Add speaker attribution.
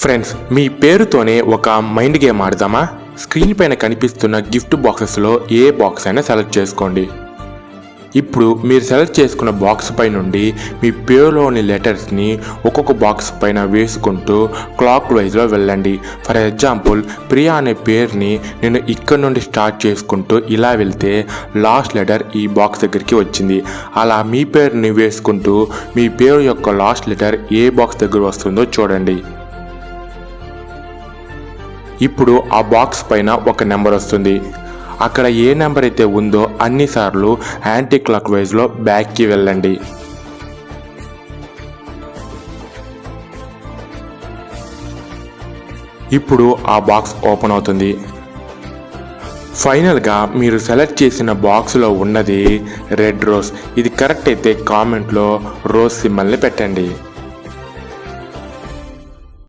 Speaker 1: Friends, మీ పేరుతోనే ఒక mind game ఆడదామా? Screen పైన కనిపిస్తున్న గిఫ్ట్ బాక్సెస్లో ఏ బాక్స్ అయినా సెలెక్ట్ చేసుకోండి. ఇప్పుడు మీరు సెలెక్ట్ చేసుకున్న బాక్స్ పై నుండి మీ పేరులోని లెటర్స్ని ఒక్కొక్క బాక్స్ పైన వేసుకుంటూ క్లాక్ వైజ్లో వెళ్ళండి. ఫర్ ఎగ్జాంపుల్, ప్రియా అనే పేరుని నేను ఇక్కడ నుండి స్టార్ట్ చేసుకుంటూ ఇలా వెళ్తే లాస్ట్ లెటర్ ఈ బాక్స్ దగ్గరికి వచ్చింది. అలా మీ పేరుని వేసుకుంటూ మీ పేరు యొక్క లాస్ట్ లెటర్ ఏ బాక్స్ దగ్గర వస్తుందో చూడండి. ఇప్పుడు ఆ బాక్స్ పైన ఒక నెంబర్ వస్తుంది. అక్కడ ఏ నెంబర్ అయితే ఉందో అన్నిసార్లు యాంటీ క్లాక్ వైజ్లో బ్యాక్కి వెళ్ళండి. ఇప్పుడు ఆ బాక్స్ ఓపెన్ అవుతుంది. ఫైనల్గా మీరు సెలెక్ట్ చేసిన బాక్స్లో ఉన్నది రెడ్ రోజ్. ఇది కరెక్ట్ అయితే కామెంట్లో రోజ్ సింబల్ని పెట్టండి.